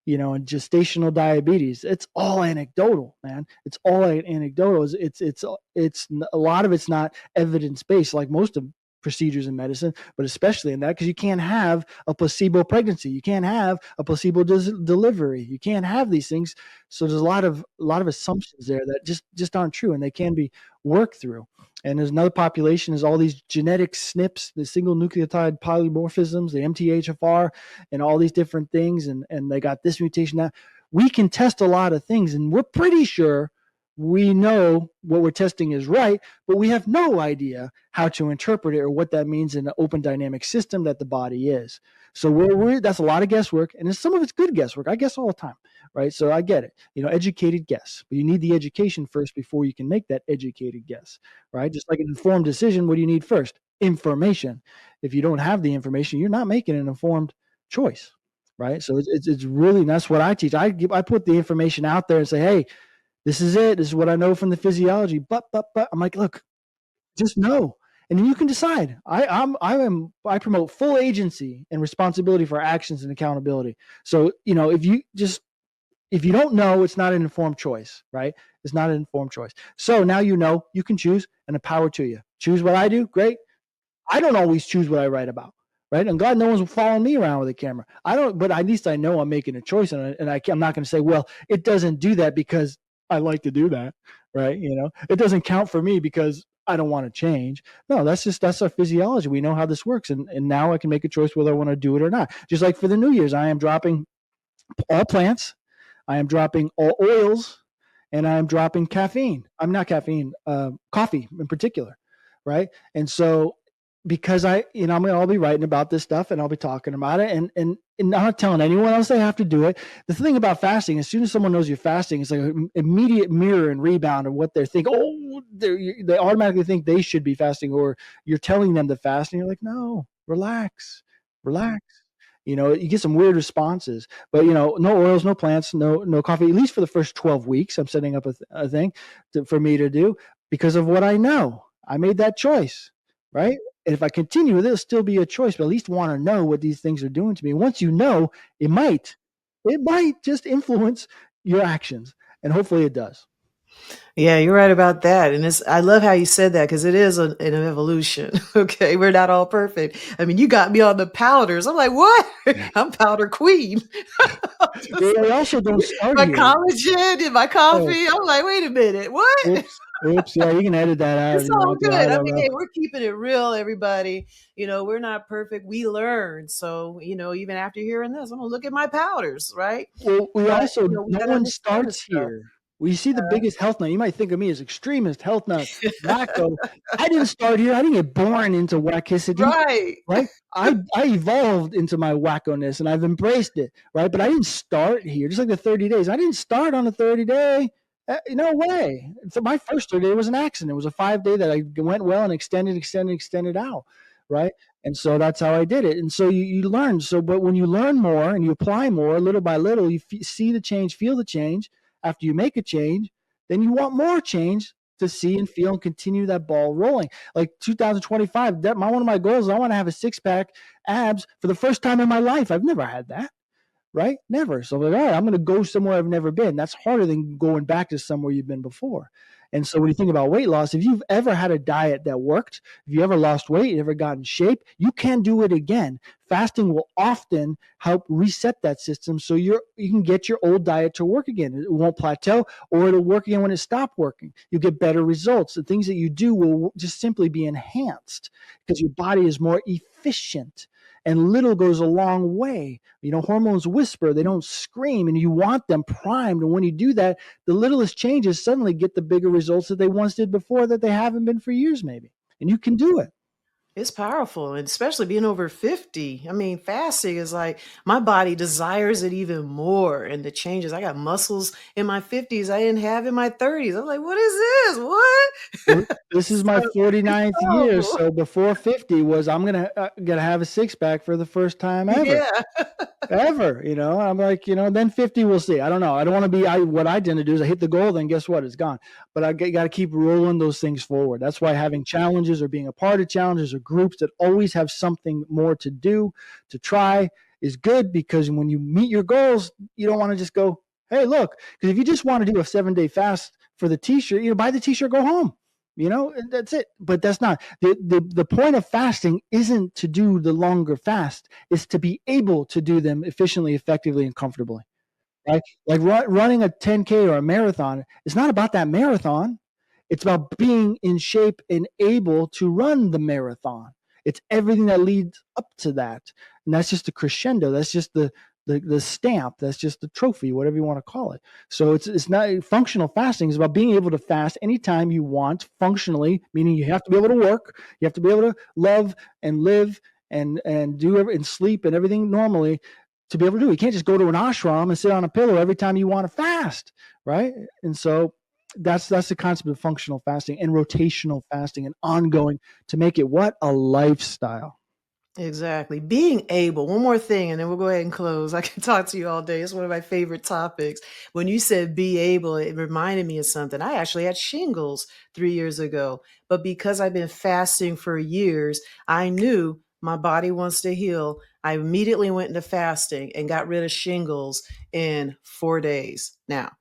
and gestational diabetes. It's all anecdotal, man. It's all anecdotal. It's a lot of it's not evidence based, like most of procedures in medicine, but especially in that, because you can't have a placebo pregnancy, you can't have a placebo delivery, you can't have these things. So there's a lot of assumptions there that just aren't true, and they can be worked through. And there's another population is all these genetic SNPs, the single nucleotide polymorphisms, the MTHFR, and all these different things, and they got this mutation. Now we can test a lot of things, and we're pretty sure we know what we're testing is right, but we have no idea how to interpret it or what that means in an open dynamic system that the body is. So that's a lot of guesswork, and some of it's good guesswork. I guess all the time, right? So I get it, educated guess, but you need the education first before you can make that educated guess, right? Just like an informed decision, what do you need first? Information. If you don't have the information, you're not making an informed choice, right? So it's really, that's what I teach. I put the information out there and say, hey, this is it. This is what I know from the physiology. But I'm like, look, just know, and then you can decide. I promote full agency and responsibility for actions and accountability. So if you don't know, it's not an informed choice, right? It's not an informed choice. So now you can choose, and the power to you. Choose what I do, great. I don't always choose what I write about, right? I'm glad no one's following me around with a camera. I don't, but at least I know I'm making a choice, and I'm not going to say, well, it doesn't do that because I like to do that, right? It doesn't count for me because I don't want to change. No, that's our physiology. We know how this works, and now I can make a choice whether I want to do it or not. Just like for the New Year's, I am dropping all plants, I am dropping all oils, and I am dropping caffeine. I'm not caffeine, coffee in particular. right? And so because I'll be writing about this stuff and I'll be talking about it, and I'm not telling anyone else they have to do it. The thing about fasting, as soon as someone knows you're fasting, it's like an immediate mirror and rebound of what they're thinking. Oh, they automatically think they should be fasting, or you're telling them to fast, and you're like, no, relax, relax. You get some weird responses, but no oils, no plants, no coffee, at least for the first 12 weeks. I'm setting up a thing for me to do because of what I know. I made that choice, right? And if I continue, it'll still be a choice, but at least want to know what these things are doing to me. Once you know, it might just influence your actions, and hopefully it does. Yeah, you're right about that. And I love how you said that because it is an evolution. Okay. We're not all perfect. I mean, you got me on the powders. I'm like, what? I'm powder queen. Just We like, also don't start my here. collagen in my Oh, coffee. I'm like, wait a minute. What? oops. Yeah, you can edit that out. It's all So I good. I don't mean, know. hey, we're keeping it real, everybody. We're not perfect. We learn. So, even after hearing this, I'm gonna look at my powders, right? Well, we But also, we no gotta one understand this starts stuff. here. We see the biggest health nut. You might think of me as extremist, health nut, wacko. I didn't start here. I didn't get born into wackicity, Right. right? I evolved into my wackoness and I've embraced it, right? But I didn't start here. Just like the 30 days. I didn't start on the 30 day. No way. So my first 30 day was an accident. It was a 5 day that I went well and extended out, right? And so that's how I did it. And so you learn. So, but when you learn more and you apply more little by little, you see the change, feel the change. After you make a change, then you want more change to see and feel and continue that ball rolling. Like 2025, one of my goals is I want to have a 6-pack abs for the first time in my life. I've never had that, right? Never. So I'm like, all right, I'm going to go somewhere I've never been. That's harder than going back to somewhere you've been before. And so when you think about weight loss, if you've ever had a diet that worked, if you ever lost weight, you ever got in shape, you can do it again. Fasting will often help reset that system so you can get your old diet to work again. It won't plateau, or it'll work again when it stopped working. You'll get better results. The things that you do will just simply be enhanced because your body is more efficient. And little goes a long way. Hormones whisper, they don't scream, and you want them primed. And when you do that, the littlest changes suddenly get the bigger results that they once did before that they haven't been for years, maybe. And you can do it. It's powerful, and especially being over 50. I mean, fasting is like my body desires it even more. And the changes, I got muscles in my 50s I didn't have in my 30s. I'm like, what is this? What? Well, this is my So 49th it's year. powerful. So before 50 was, I'm gonna have a 6-pack for the first time ever. Yeah. Ever. I'm like, then 50, we'll see. I don't know. I don't want to be, what I tend to do is I hit the goal, then guess what? It's gone. But I got to keep rolling those things forward. That's why having challenges or being a part of challenges or groups that always have something more to do, to try, is good, because when you meet your goals, you don't want to just go, hey, look, because if you just want to do a 7-day fast for the t-shirt, buy the t-shirt, go home. That's it. But that's not the point of fasting. Isn't to do the longer fast, is to be able to do them efficiently, effectively, and comfortably, right? Like running a 10K or a marathon, it's not about that marathon. It's about being in shape and able to run the marathon. It's everything that leads up to that. And that's just the crescendo. That's just the stamp. That's just the trophy, whatever you want to call it. So it's not, functional fasting is about being able to fast anytime you want functionally, meaning you have to be able to work, you have to be able to love and live and do and sleep and everything normally to be able to do it. You can't just go to an ashram and sit on a pillow every time you want to fast, right? And so that's the concept of functional fasting and rotational fasting and ongoing, to make it what? A lifestyle. Exactly. Being able, one more thing, and then we'll go ahead and close. I can talk to you all day. It's one of my favorite topics. When you said be able, it reminded me of something. I actually had shingles 3 years ago, but because I've been fasting for years, I knew my body wants to heal. I immediately went into fasting and got rid of shingles in 4 days. Now,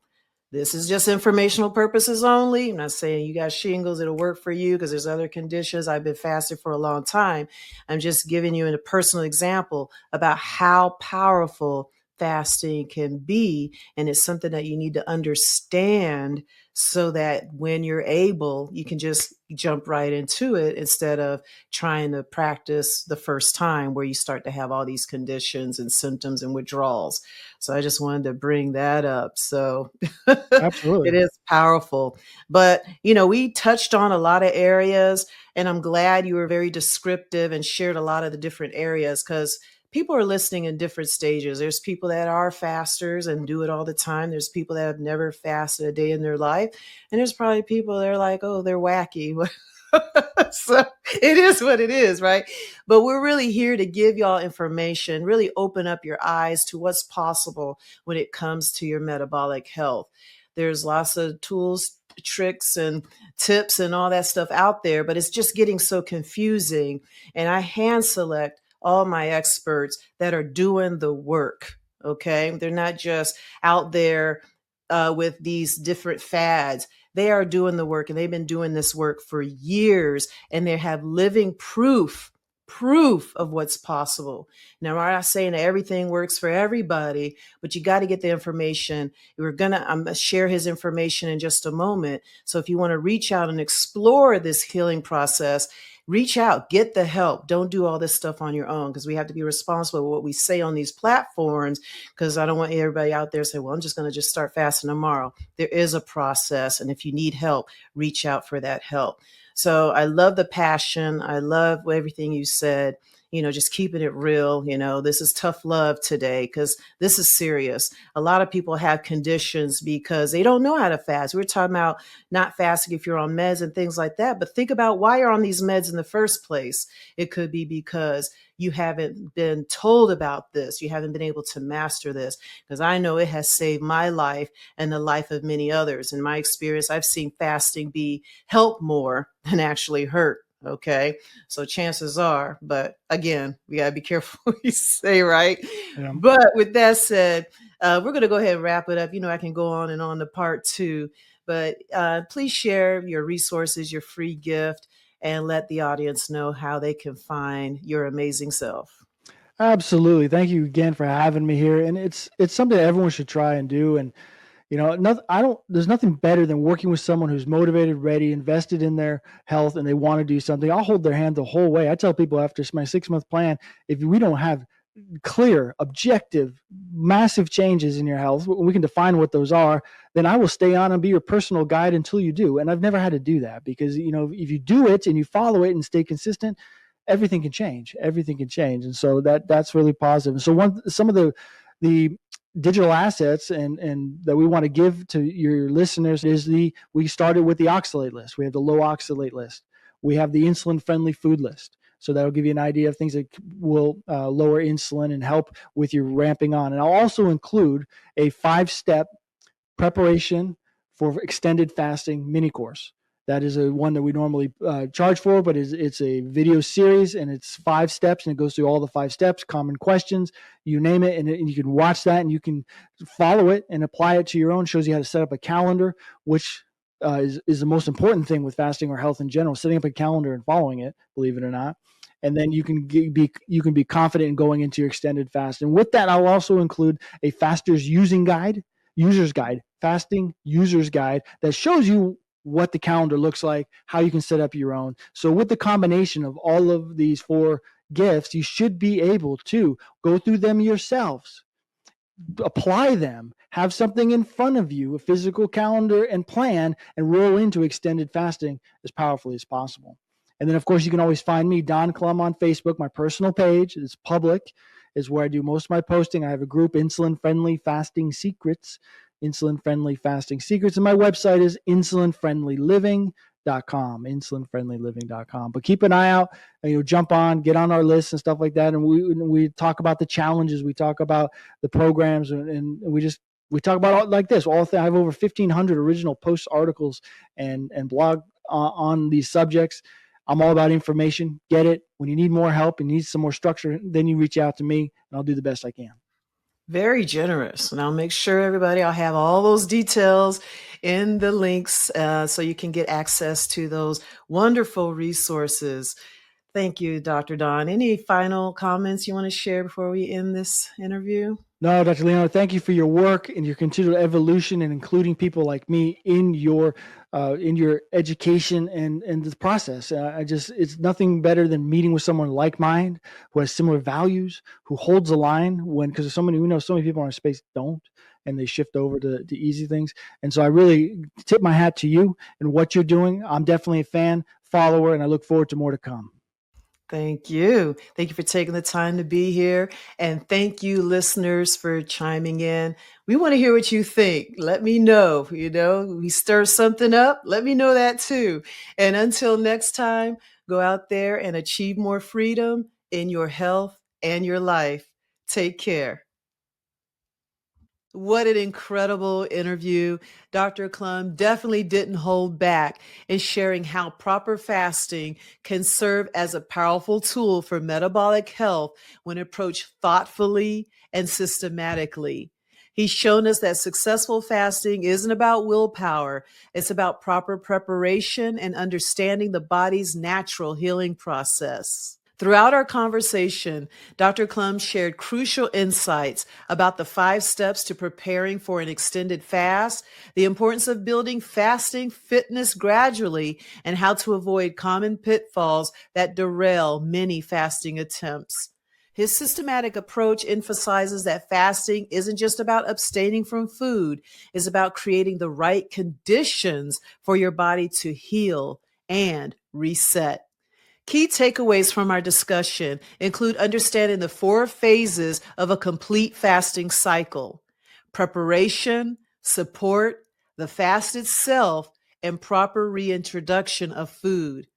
this is just informational purposes only. I'm not saying you got shingles, it'll work for you, because there's other conditions. I've been fasting for a long time. I'm just giving you a personal example about how powerful fasting can be. And it's something that you need to understand so that when you're able, you can just jump right into it instead of trying to practice the first time where you start to have all these conditions and symptoms and withdrawals. So I just wanted to bring that up. So it Absolutely. is powerful. But, we touched on a lot of areas, and I'm glad you were very descriptive and shared a lot of the different areas because people are listening in different stages. There's people that are fasters and do it all the time. There's people that have never fasted a day in their life. And there's probably people that are like, oh, they're wacky. So it is what it is, right? But we're really here to give y'all information, really open up your eyes to what's possible when it comes to your metabolic health. There's lots of tools, tricks, and tips and all that stuff out there, but it's just getting so confusing. And I hand select all my experts that are doing the work. Okay. They're not just out there with these different fads. They are doing the work, and they've been doing this work for years, and they have living proof of what's possible. Now, I'm not saying that everything works for everybody, but you got to get the information. I'm gonna share his information in just a moment. So if you want to reach out and explore this healing process, reach out, get the help. Don't do all this stuff on your own, because we have to be responsible with what we say on these platforms, because I don't want everybody out there saying, well, I'm just going to just start fasting tomorrow. There is a process. And if you need help, reach out for that help. So I love the passion. I love everything you said, just keeping it real. This is tough love today because this is serious. A lot of people have conditions because they don't know how to fast. We're talking about not fasting if you're on meds and things like that. But think about why you're on these meds in the first place. It could be because you haven't been told about this. You haven't been able to master this, because I know it has saved my life and the life of many others. In my experience, I've seen fasting be help more than actually hurt. Okay. So chances are, but again, we got to be careful what we say, right? Yeah. But with that said, we're going to go ahead and wrap it up. I can go on and on to part two, but please share your resources, your free gift, and let the audience know how they can find your amazing self. Absolutely. Thank you again for having me here. And it's something that everyone should try and do. And there's nothing better than working with someone who's motivated, ready, invested in their health, and they want to do something. I'll hold their hand the whole way. I tell people after my 6-month plan, if we don't have clear, objective, massive changes in your health, we can define what those are, then I will stay on and be your personal guide until you do. And I've never had to do that because, if you do it and you follow it and stay consistent, everything can change. Everything can change. And so that's really positive. And so some of the digital assets and that we want to give to your listeners is we started with the oxalate list. We have the low oxalate list. We have the insulin friendly food list. So that'll give you an idea of things that will lower insulin and help with your ramping on. And I'll also include a 5-step preparation for extended fasting mini course. That is one that we normally charge for, but it's a video series, and it's 5 steps, and it goes through all the 5 steps, common questions, you name it, and you can watch that, and you can follow it and apply it to your own. It shows you how to set up a calendar, which is the most important thing with fasting or health in general, setting up a calendar and following it, believe it or not. And then you can be confident in going into your extended fast. And with that, I'll also include a faster's user's guide, fasting user's guide that shows you what the calendar looks like, how you can set up your own. So with the combination of all of these 4 gifts, you should be able to go through them yourselves, apply them, have something in front of you, a physical calendar and plan, and roll into extended fasting as powerfully as possible. And then, of course, you can always find me, Don Clum, on Facebook. My personal page is public, is where I do most of my posting. I have a group, Insulin Friendly Fasting Secrets, Insulin Friendly Fasting Secrets. And my website is insulinfriendlyliving.com. But keep an eye out, jump on, get on our list and stuff like that. And we talk about the challenges. We talk about the programs, and we talk about all like this. I have over 1,500 original posts, articles, and blog on these subjects. I'm all about information. Get it. When you need more help and need some more structure, then you reach out to me, and I'll do the best I can. Very generous. And I'll make sure I'll have all those details in the links so you can get access to those wonderful resources. Thank you, Dr. Don. Any final comments you want to share before we end this interview? No, Dr. Leona, thank you for your work and your continual evolution and including people like me in your education and the process. It's nothing better than meeting with someone like mind who has similar values, who holds the line because we know so many people in our space don't, and they shift over to easy things. And so I really tip my hat to you and what you're doing. I'm definitely a fan, follower, and I look forward to more to come. Thank you. Thank you for taking the time to be here. And thank you, listeners, for chiming in. We want to hear what you think. Let me know. We stir something up. Let me know that too. And until next time, go out there and achieve more freedom in your health and your life. Take care. What an incredible interview. Dr. Clum definitely didn't hold back in sharing how proper fasting can serve as a powerful tool for metabolic health when approached thoughtfully and systematically. He's shown us that successful fasting isn't about willpower, it's about proper preparation and understanding the body's natural healing process. Throughout our conversation, Dr. Clum shared crucial insights about the 5 steps to preparing for an extended fast, the importance of building fasting fitness gradually, and how to avoid common pitfalls that derail many fasting attempts. His systematic approach emphasizes that fasting isn't just about abstaining from food, it's about creating the right conditions for your body to heal and reset. Key takeaways from our discussion include understanding the 4 phases of a complete fasting cycle: preparation, support, the fast itself, and proper reintroduction of food.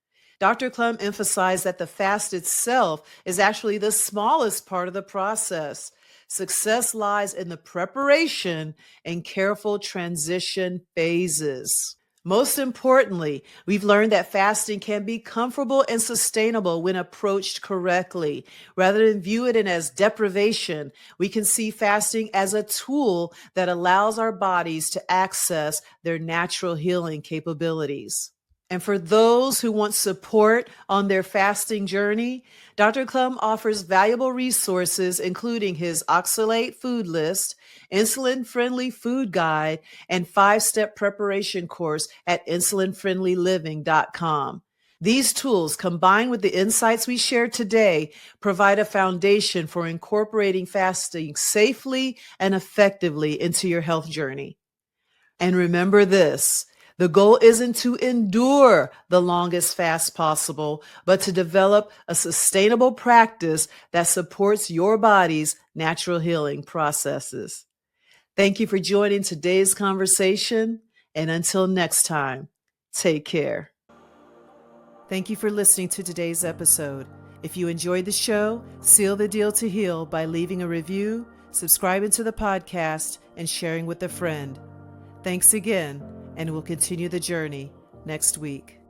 Dr. Clum emphasized that the fast itself is actually the smallest part of the process. Success lies in the preparation and careful transition phases. Most importantly, we've learned that fasting can be comfortable and sustainable when approached correctly. Rather than view it as deprivation, we can see fasting as a tool that allows our bodies to access their natural healing capabilities. And for those who want support on their fasting journey, Dr. Clum offers valuable resources, including his Oxalate Food List, Insulin Friendly Food Guide, and 5-step preparation course at insulinfriendlyliving.com. These tools, combined with the insights we shared today, provide a foundation for incorporating fasting safely and effectively into your health journey. And remember this: the goal isn't to endure the longest fast possible, but to develop a sustainable practice that supports your body's natural healing processes. Thank you for joining today's conversation. And until next time, take care. Thank you for listening to today's episode. If you enjoyed the show, seal the deal to heal by leaving a review, subscribing to the podcast, and sharing with a friend. Thanks again, and we'll continue the journey next week.